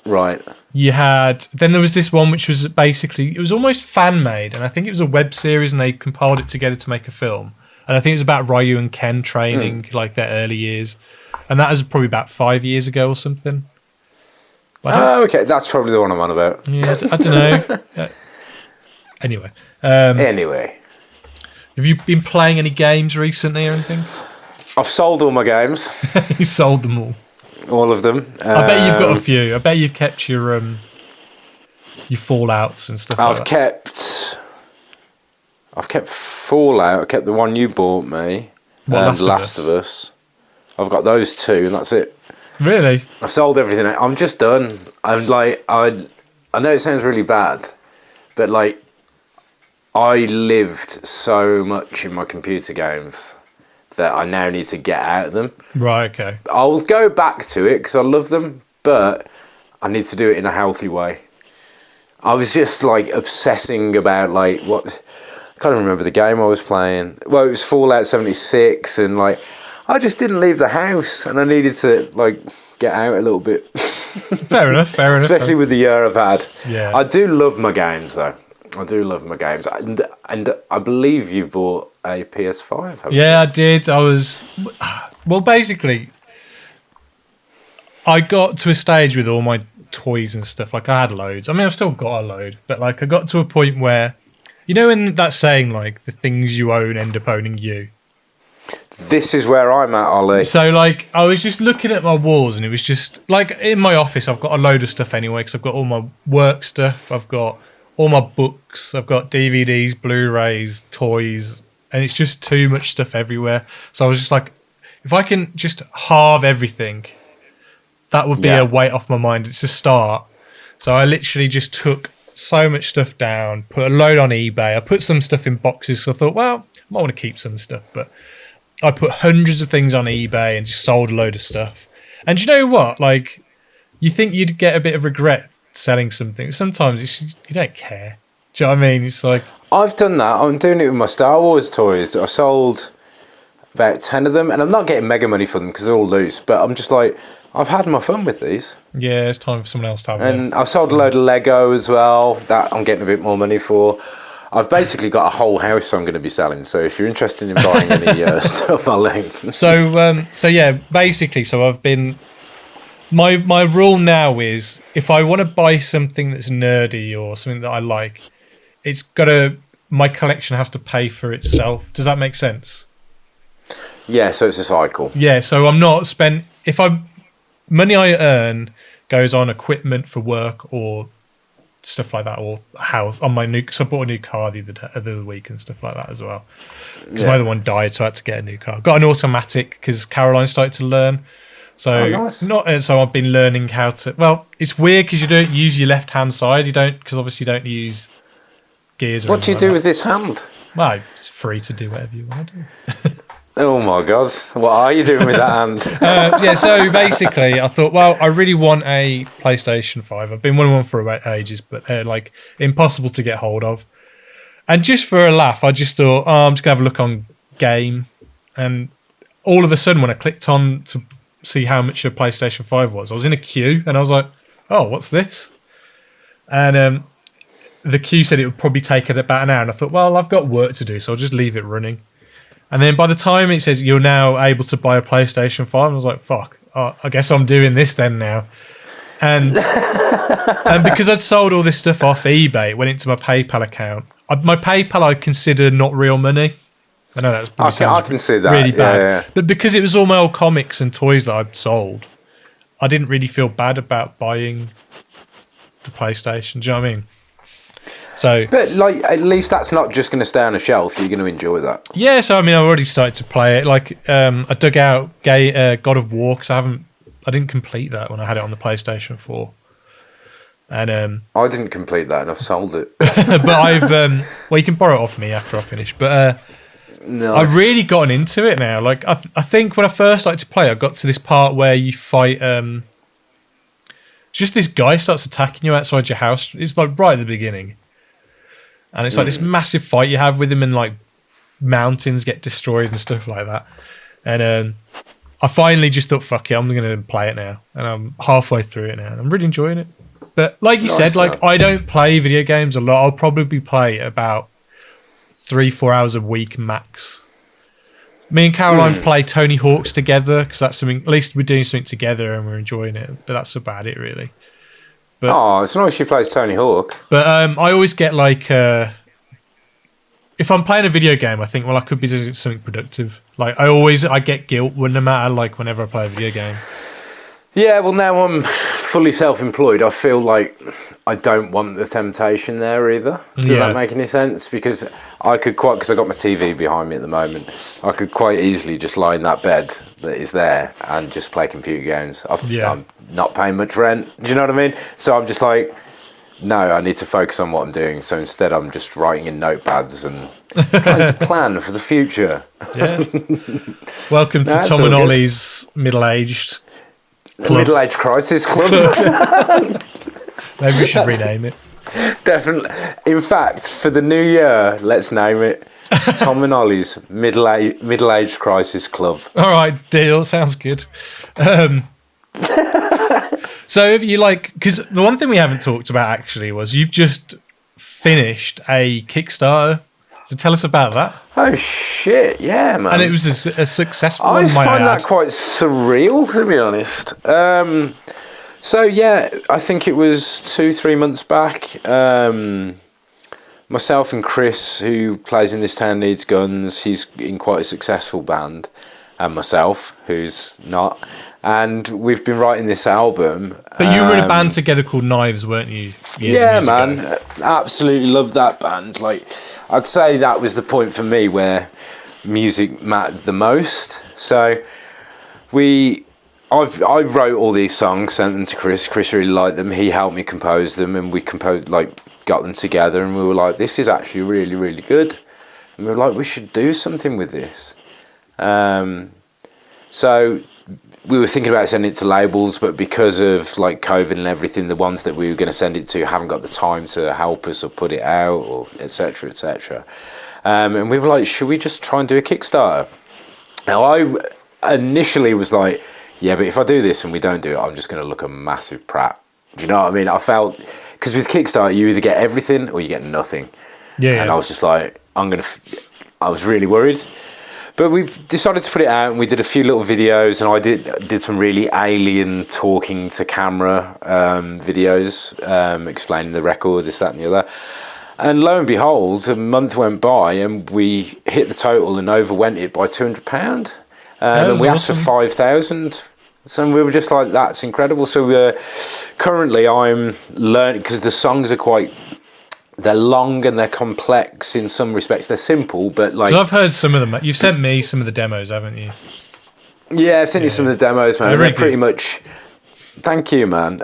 Right. Then there was this one which was basically... It was almost fan-made, and I think it was a web series, and they compiled it together to make a film. And I think it was about Ryu and Ken training, like their early years. And that was probably about 5 years ago or something. Oh, okay. That's probably the one I'm on about. Yeah, I don't know. Anyway. Anyway. Have you been playing any games recently or anything? I've sold all my games. You sold them all. All of them. I bet you've got a few. I bet you've kept your Fallouts and stuff like that. I've kept Fallout. I kept the one you bought me. And Last of Us. I've got those two, and that's it. Really? I've sold everything. I'm just done. I'm like, I know it sounds really bad, but like, I lived so much in my computer games that I now need to get out of them. Right, okay. I'll go back to it because I love them, but I need to do it in a healthy way. I was just like obsessing about like what... I can't remember the game I was playing. Well, it was Fallout 76, and like, I just didn't leave the house, and I needed to like get out a little bit. Fair enough. Especially with the year I've had. Yeah. I do love my games though. I do love my games, and I believe you bought a PS5. Haven't you? I did. Well, basically, I got to a stage with all my toys and stuff. Like, I had loads. I mean, I've still got a load, but like, I got to a point where, you know, in that saying, like, the things you own end up owning you. This is where I'm at, Ollie. So, like, I was just looking at my walls, and it was just like, in my office, I've got a load of stuff anyway, because I've got all my work stuff, I've got all my books, I've got DVDs, Blu-rays, toys, and it's just too much stuff everywhere. So I was just like, if I can just halve everything, that would be a weight off my mind. It's a start. So I literally just took so much stuff down, put a load on eBay. I put some stuff in boxes, so I thought, well, I might want to keep some stuff, but I put hundreds of things on eBay and just sold a load of stuff. And you know what? Like, you think you'd get a bit of regret selling something. Sometimes you don't care. Do you know what I mean? It's like... I've done that. I'm doing it with my Star Wars toys. I sold about 10 of them, and I'm not getting mega money for them because they're all loose, but I'm just like, I've had my fun with these. Yeah, it's time for someone else to have it. And I've sold a load of Lego as well, that I'm getting a bit more money for. I've basically got a whole house I'm going to be selling, so if you're interested in buying any stuff, I'll link. So yeah, basically, so I've been... My rule now is, if I want to buy something that's nerdy or something that I like, it's got to... My collection has to pay for itself. Does that make sense? Yeah, so it's a cycle. Yeah, so I'm not spend... Money I earn goes on equipment for work or stuff like that, or house on my new... Because I bought a new car the other week and stuff like that as well. Because my other one died, so I had to get a new car. Got an automatic because Caroline started to learn. So nice. So I've been learning how to... Well, it's weird because you don't use your left-hand side. You don't... Because obviously you don't use gears or What do you do with this hand? Well, it's free to do whatever you want to do. Oh my God. What are you doing with that hand? Yeah, so basically I thought, well, I really want a PlayStation 5. I've been wanting one for about ages, but they're like impossible to get hold of. And just for a laugh, I just thought, I'm just going to have a look on Game. And all of a sudden when I clicked on to see how much a PlayStation 5 was, I was in a queue and I was like, oh, what's this? And the queue said it would probably take it about an hour. And I thought, well, I've got work to do, so I'll just leave it running. And then by the time it says you're now able to buy a PlayStation 5, I was like, fuck, I guess I'm doing this then now. And and because I'd sold all this stuff off eBay, it went into my PayPal account. My PayPal I consider not real money. I know that's probably I can see that. Really bad. Yeah. But because it was all my old comics and toys that I'd sold, I didn't really feel bad about buying the PlayStation. Do you know what I mean? So, but like, at least that's not just going to stay on a shelf. You're going to enjoy that. Yeah, so I mean, I've already started to play it. Like, I dug out God of War because I didn't complete that when I had it on the PlayStation 4. And I didn't complete that, and I've sold it. but I've well, you can borrow it off me after I finish. But Nice. I've really gotten into it now. Like, I think when I first started to play, I got to this part where you fight. Just this guy starts attacking you outside your house. It's like right at the beginning. And it's like this massive fight you have with him, and like mountains get destroyed and stuff like that. And I finally just thought, fuck it, I'm going to play it now. And I'm halfway through it now. And I'm really enjoying it. But like you said, like I don't play video games a lot. I'll probably play about 3-4 hours a week max. Me and Caroline play Tony Hawk's together because that's something. At least we're doing something together and we're enjoying it. But that's about it, really. But, it's nice she plays Tony Hawk. But I always get like, if I'm playing a video game, I think, well, I could be doing something productive. Like I get guilt no matter like whenever I play a video game. Yeah, well, now I'm fully self-employed. I feel like I don't want the temptation there either. Does that make any sense? Because I could because I got my TV behind me at the moment, I could quite easily just lie in that bed that is there and just play computer games. I'm not paying much rent. Do you know what I mean? So I'm just like, no, I need to focus on what I'm doing. So instead, I'm just writing in notepads and trying to plan for the future. Yeah. Welcome to Tom and Ollie's middle-aged club. Middle-aged crisis club. Maybe we should rename it. Definitely. In fact, for the new year, let's name it Tom and Ollie's middle-aged crisis club. All right, deal. Sounds good. So if you like, because the one thing we haven't talked about actually was you've just finished a Kickstarter. So tell us about that. Oh shit! Yeah, man. And it was a successful one. I find that quite surreal, to be honest. So yeah, I think it was 2-3 months back. Myself and Chris, who plays in This Town Needs Guns, he's in quite a successful band, and myself, who's not. And we've been writing this album. But you were in a band together called Knives, weren't you? Yeah, man. Absolutely loved that band. Like, I'd say that was the point for me where music mattered the most. So I wrote all these songs, sent them to Chris. Chris really liked them. He helped me compose them, and we got them together, and we were like, this is actually really, really good. And we were like, we should do something with this. So we were thinking about sending it to labels, but because of like COVID and everything, the ones that we were going to send it to haven't got the time to help us or put it out, or etc. etc. And we were like, should we just try and do a Kickstarter? Now I initially was like, yeah, but if I do this and we don't do it, I'm just going to look a massive prat. Do you know what I mean? I felt, because with Kickstarter you either get everything or you get nothing. Yeah. And I was just like, I was really worried. But we decided to put it out, and we did a few little videos, and I did some really alien talking to camera videos, explaining the record, this, that, and the other. And lo and behold, a month went by, and we hit the total and overwent it by £200. And we asked for 5,000. So we were just like, that's incredible. So currently I'm learning, because the songs are they're long and they're complex in some respects. They're simple, but like... I've heard some of them. You've sent me some of the demos, haven't you? Yeah, I've sent you some of the demos, man. They're pretty much... Thank you, man.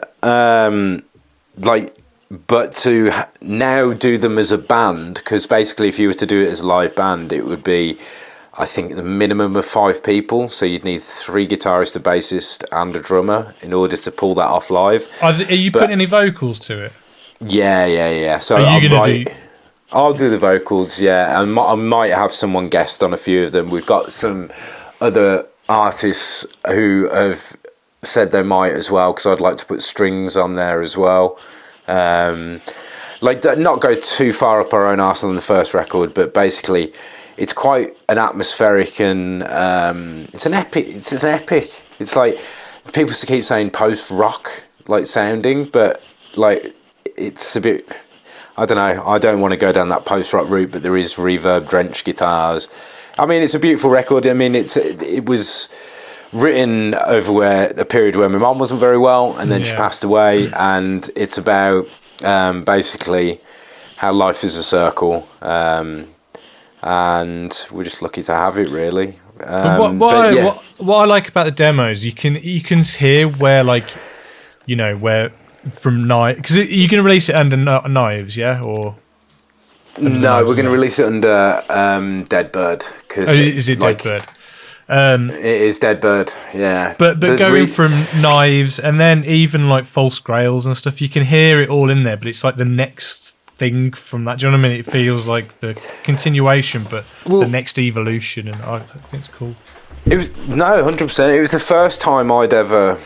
But to now do them as a band, because basically if you were to do it as a live band, it would be, I think, the minimum of 5 people. So you'd need 3 guitarists, a bassist, and a drummer in order to pull that off live. Are you putting any vocals to it? Yeah. So I'll do the vocals, yeah. And I might have someone guest on a few of them. We've got some other artists who have said they might as well, because I'd like to put strings on there as well. Not go too far up our own arse on the first record, but basically it's quite an atmospheric and it's an epic. It's like people keep saying post-rock like sounding, but like it's a bit, I don't know, I don't want to go down that post-rock route, but there is reverb drenched guitars. I mean, it's a beautiful record. I mean, it was written over a period where my mum wasn't very well, and then she passed away, and it's about basically how life is a circle, and we're just lucky to have it, really. What I like about the demos, you can hear where, like, you know, where from Knives, because you're going to release it under Knives, yeah, or no, we're going to release it under Dead Bird, because is it Dead Bird? It is Dead Bird, yeah. But going from Knives and then even like False Grails and stuff, you can hear it all in there, but it's like the next thing from that. Do you know what I mean? It feels like the continuation, but the next evolution, and I think it's cool. It was 100%. It was the first time I'd ever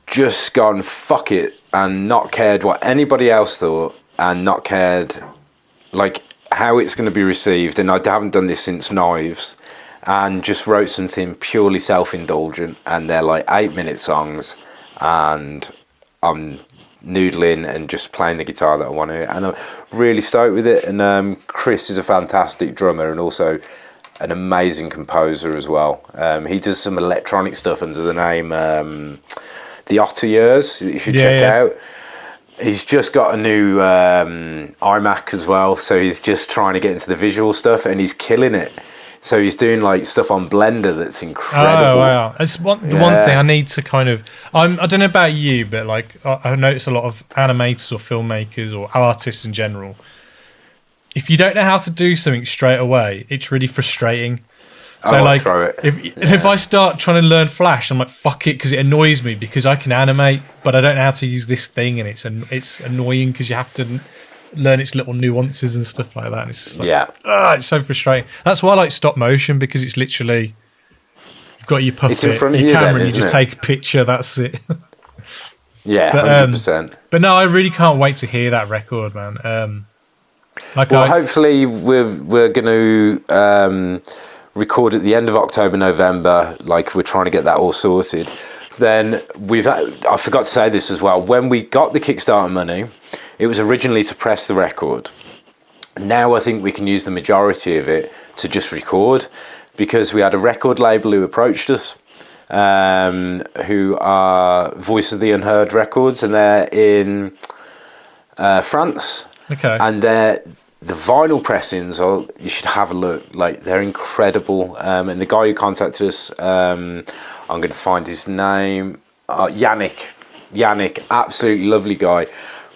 just gone fuck it and not cared what anybody else thought and not cared like how it's going to be received. And I haven't done this since Knives, and just wrote something purely self-indulgent, and they're like 8-minute songs, and I'm noodling and just playing the guitar that I want to, and I'm really stoked with it. And Chris is a fantastic drummer and also an amazing composer as well. He does some electronic stuff under the name The Otter Years that you should check out. He's just got a new iMac as well, so he's just trying to get into the visual stuff, and he's killing it. So he's doing like stuff on Blender that's incredible. Oh wow! It's the one thing I need to kind of. I don't know about you, but like I notice a lot of animators or filmmakers or artists in general. If you don't know how to do something straight away, it's really frustrating. So like, if I start trying to learn Flash, I'm like, fuck it, because it annoys me because I can animate, but I don't know how to use this thing, and it's annoying because you have to learn its little nuances and stuff like that. And it's just like, it's so frustrating. That's why I like stop motion, because it's literally you've got your puppet, your camera, and you just take a picture. That's it. Yeah, 100%. But no, I really can't wait to hear that record, man. Hopefully we're going to record at the end of October, November. Like, we're trying to get that all sorted. Then I forgot to say this as well. When we got the Kickstarter money, it was originally to press the record. Now I think we can use the majority of it to just record, because we had a record label who approached us, who are Voice of the Unheard Records, and they're in France. Okay. And the vinyl pressings, you should have a look. Like, they're incredible. And the guy who contacted us, I'm going to find his name, Yannick, absolutely lovely guy,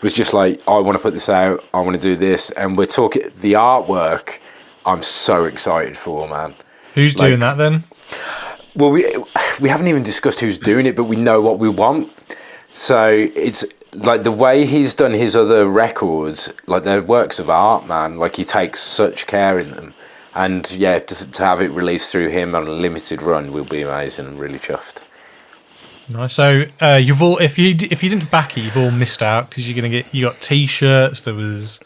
was just like, I want to put this out, I want to do this. And we're talking the artwork. I'm so excited for, man. Who's doing that then? Well, we haven't even discussed who's doing it, but we know what we want. So it's like the way he's done his other records, like, they're works of art, man. Like, he takes such care in them. And yeah, to have it released through him on a limited run will be amazing. I'm really chuffed. Nice. So you've all, if you didn't back it, you've all missed out, because you got T-shirts. There was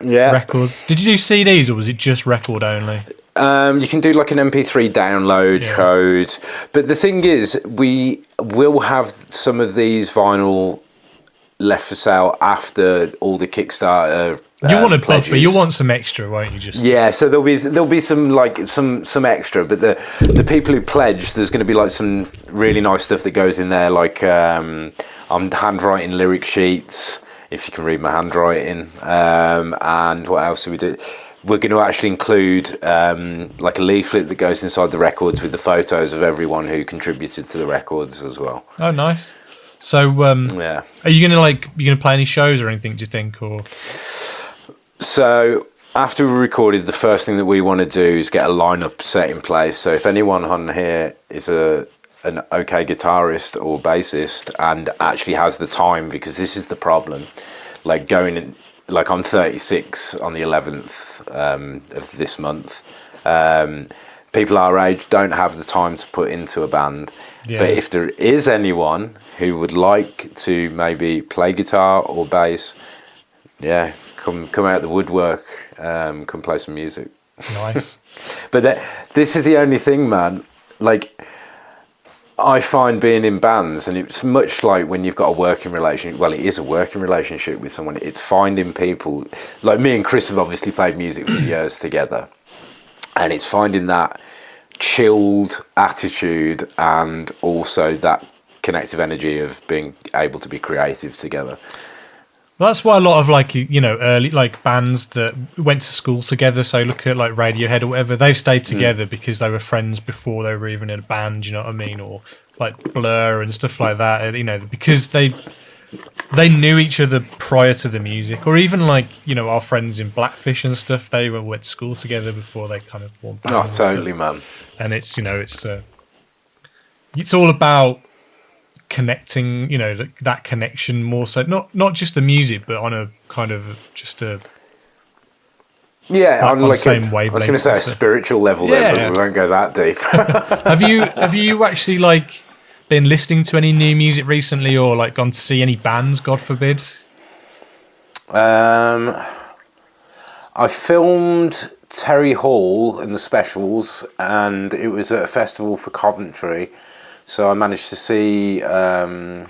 records. Did you do CDs, or was it just record only? You can do like an MP3 download code, but the thing is, we will have some of these vinyl left for sale after all the Kickstarter. You want a buffer. You want some extra, won't you? So there'll be some like some extra, but the people who pledge, there's going to be like some really nice stuff that goes in there, like I'm handwriting lyric sheets, if you can read my handwriting, and what else do we do? We're going to actually include like a leaflet that goes inside the records with the photos of everyone who contributed to the records as well. Oh, nice. So are you gonna play any shows or anything, do you think? Or so after we recorded, the first thing that we want to do is get a lineup set in place. So if anyone on here is an okay guitarist or bassist and actually has the time, because this is the problem, like going in, like I'm 36 on the 11th of this month. People our age don't have the time to put into a band. Yeah. But if there is anyone who would like to maybe play guitar or bass, come out the woodwork, come play some music. Nice. But this is the only thing, man. Like, I find being in bands, and it's much like when you've got a working relationship. Well, it is a working relationship with someone. It's finding people. Like, me and Chris have obviously played music for years together, and it's finding that chilled attitude and also that connective energy of being able to be creative together. Well, that's why a lot of early bands that went to school together. So look at like Radiohead or whatever. They've stayed together because they were friends before they were even in a band. You know what I mean? Or like Blur and stuff like that. Because they knew each other prior to the music, or even our friends in Blackfish and stuff. They went to school together before they kind of formed bands. Oh, totally, man. And it's all about connecting, that connection more so, not just the music, but on a kind of just a on the like same wavelength. I was going to say a spiritual level there, but we won't go that deep. Have you actually been listening to any new music recently, or gone to see any bands? God forbid. I filmed Terry Hall in the specials, and it was at a festival for Coventry. So I managed to see the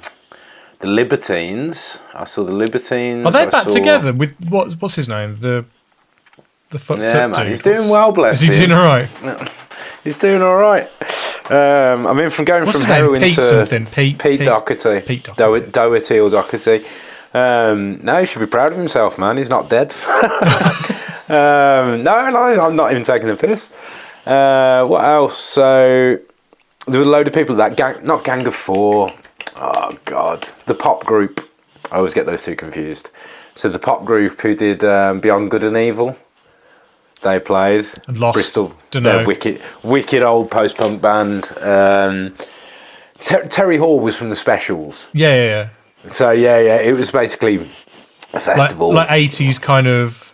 Libertines. I saw the Libertines. Are they back together with what's his name? The fucked up man, dude. he's doing well, bless him. Is he doing all right? He's doing all right. I mean, from going what's from his name? heroin to Pete Doherty. Pete Doherty. Doherty or Doherty. No, he should be proud of himself, man. He's not dead. No, I'm not even taking the piss. What else? So there were a load of people that not Gang of Four. Oh God, the pop group. I always get those two confused. So the pop group who did Beyond Good and Evil. They played Lost. Bristol. Dunno. They're wicked old post-punk band. Terry Hall was from the Specials. Yeah. So it was basically a festival, like 80s kind of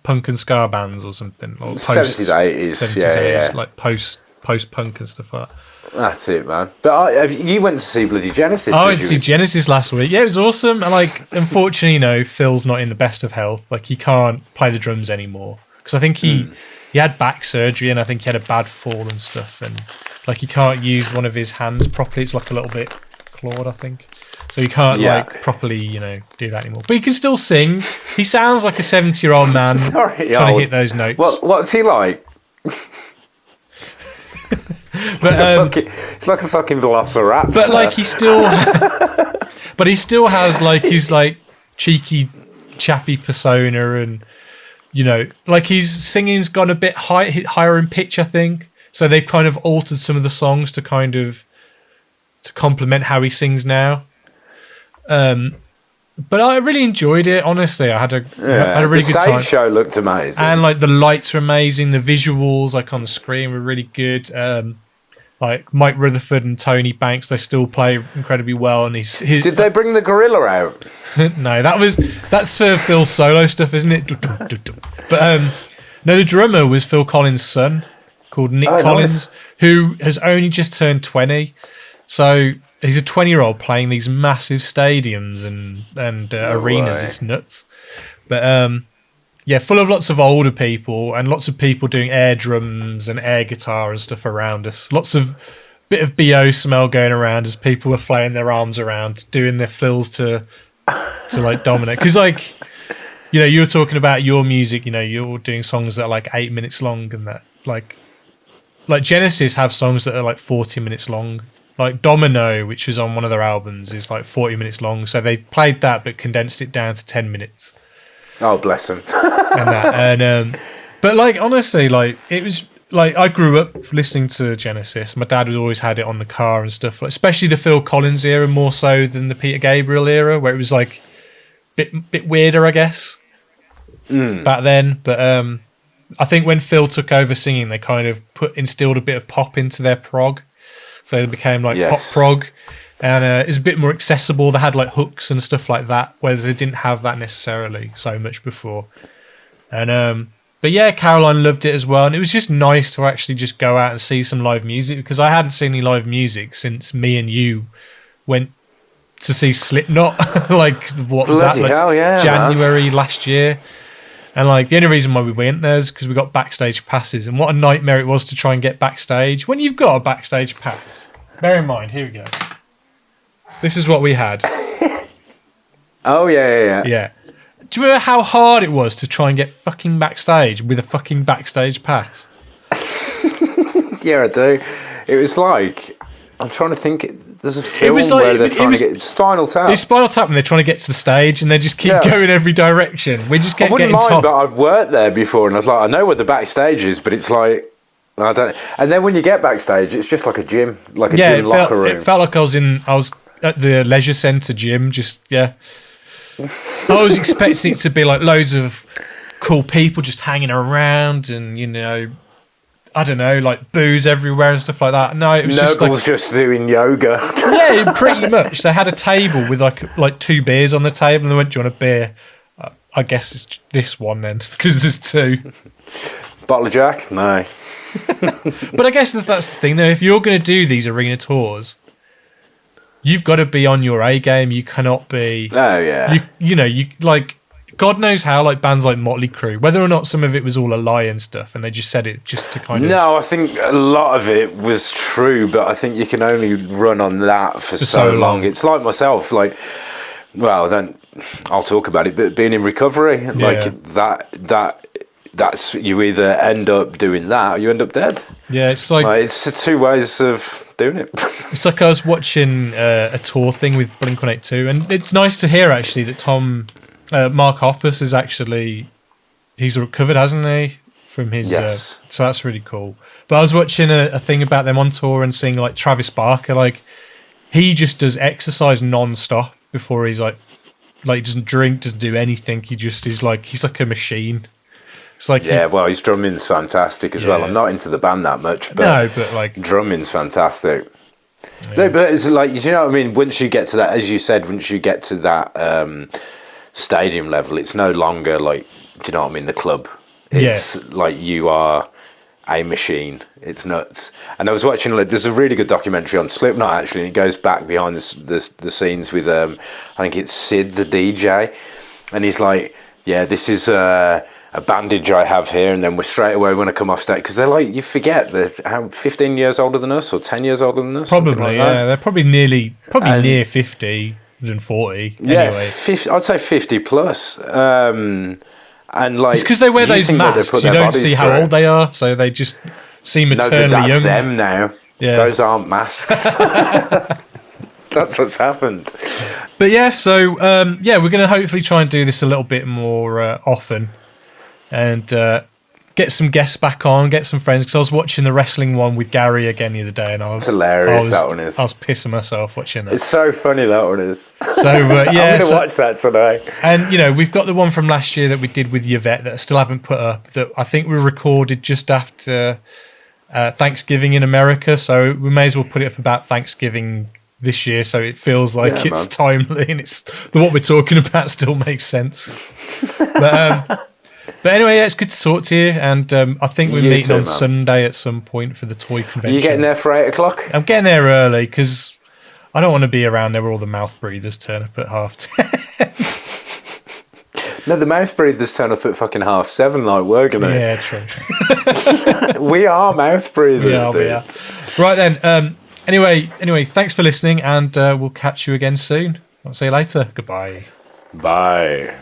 punk and ska bands or something, or 70s, 80s, yeah, like post punk and stuff like that. That's it, man. But you went to see bloody Genesis. I went to see Genesis last week. Yeah, it was awesome. And unfortunately, Phil's not in the best of health. He can't play the drums anymore because I think he had back surgery, and I think he had a bad fall and stuff, and he can't use one of his hands properly. It's a little bit clawed, I think. So he can't properly, do that anymore. But he can still sing. He sounds like a 70-year-old man trying to hit those notes. What's he like? But it's like a fucking velociraptor. But he still has his cheeky, chappy persona, and his singing's gone a bit higher in pitch, I think. So they've kind of altered some of the songs to complement how he sings now. But I really enjoyed it. Honestly, I had a really good time. The stage show looked amazing, and the lights were amazing. The visuals on the screen were really good. Mike Rutherford and Tony Banks, they still play incredibly well. And did they bring the gorilla out? No, that's for Phil's solo stuff, isn't it? But no, the drummer was Phil Collins' son, called Nick Collins, who has only just turned 20. So he's a 20-year-old playing these massive stadiums and arenas. Way. It's nuts. But full of lots of older people and lots of people doing air drums and air guitar and stuff around us. Lots of bit of BO smell going around as people were flaying their arms around, doing their fills to dominate. Because you were talking about your music. You're doing songs that are 8 minutes long, and that like Genesis have songs that are 40 minutes long. Like Domino, which was on one of their albums, is 40 minutes long. So they played that but condensed it down to 10 minutes. Oh, bless them. But honestly, it was I grew up listening to Genesis. My dad was always had it on the car and stuff, especially the Phil Collins era more so than the Peter Gabriel era, where it was bit weirder, I guess, back then. But I think when Phil took over singing, they kind of instilled a bit of pop into their prog. So they became pop prog, and it's a bit more accessible. They had hooks and stuff like that, whereas they didn't have that necessarily so much before. And but yeah, Caroline loved it as well, and it was just nice to actually just go out and see some live music, because I hadn't seen any live music since me and you went to see Slipknot. What was Bloody that? Hell, yeah, January last year. And the only reason why we went there is because we got backstage passes, and what a nightmare it was to try and get backstage when you've got a backstage pass. Bear in mind, here we go. This is what we had. Oh yeah. Do you remember how hard it was to try and get fucking backstage with a fucking backstage pass? Yeah, I do. It was I'm trying to think. There's a film was like- where they're it trying was- to get Spinal Tap. It's Spinal Tap and they're trying to get to the stage and they just keep Yeah. going every direction. We just I get wouldn't getting mind, top. but I've worked there before, and I was like, I know where the backstage is, but it's like I don't. And then when you get backstage, it's just like a gym, like a gym locker room. It felt like I was at the leisure centre gym. Just I was expecting it to be like loads of cool people just hanging around and I don't know, like booze everywhere and stuff like that. No, it was Noble's just doing yoga. yeah, pretty much. They had a table with like 2 beers on the table, and they went, "Do you want a beer?" I guess it's this one then, because there's 2. Bottle of Jack? No. But I guess that's the thing, though. If you're going to do these arena tours, you've got to be on your A game. You cannot be. Oh yeah. You like. God knows how, like bands like Motley Crue, whether or not some of it was all a lie and stuff, and they just said it just to kind of. No, I think a lot of it was true, but I think you can only run on that for so long. It's like myself, like, well, I'll talk about it, but being in recovery, like that's you either end up doing that or you end up dead. Yeah, it's like it's 2 ways of doing it. It's like I was watching a tour thing with Blink-182, and it's nice to hear actually that Mark Hoppus is actually he's recovered, hasn't he, from his? Yes. So that's really cool. But I was watching a thing about them on tour and seeing like Travis Barker, like he just does exercise non-stop before he's like he doesn't drink, doesn't do anything. He just is like he's like a machine. It's like well, his drumming's fantastic as well. I'm not into the band that much, but like drumming's fantastic. Yeah. No, but it's like, you know what I mean. Once you get to that, as you said, once you get to that stadium level, it's no longer like, do you know what I mean, the club. It's like you are a machine. It's nuts. And I was watching, there's a really good documentary on Slipknot actually, and it goes back behind the scenes with I think it's Sid the DJ, and he's like, yeah, this is a bandage I have here, and then we're straight away when I come off stage, because they're like, you forget they're 15 years older than us or 10 years older than us. Probably, like they're probably near 50 than 40. Yeah, anyway. 50, I'd say 50 plus. And like, it's because they wear those masks. You don't see how old they are, so they just seem eternally that's young. Them now. Yeah. Those aren't masks. That's what's happened. But yeah, so we're going to hopefully try and do this a little bit more often, and get some guests back on, get some friends, because I was watching the wrestling one with Gary again the other day, and it's hilarious. That one is. I was pissing myself watching that. It's so funny, that one is. So I'm going to watch that tonight. And we've got the one from last year that we did with Yvette that I still haven't put up, that I think we recorded just after Thanksgiving in America, so we may as well put it up about Thanksgiving this year, so it feels like it's timely, and it's what we're talking about still makes sense. But anyway, it's good to talk to you, and I think we're meeting on Sunday at some point for the toy convention. Are you getting there for 8 o'clock? I'm getting there early, because I don't want to be around there where all the mouth breathers turn up at 10:30. No, the mouth breathers turn up at fucking 7:30 like we're going to. Yeah, true. We are mouth breathers, dude. We are. Right then, anyway, thanks for listening, and we'll catch you again soon. I'll see you later. Goodbye. Bye.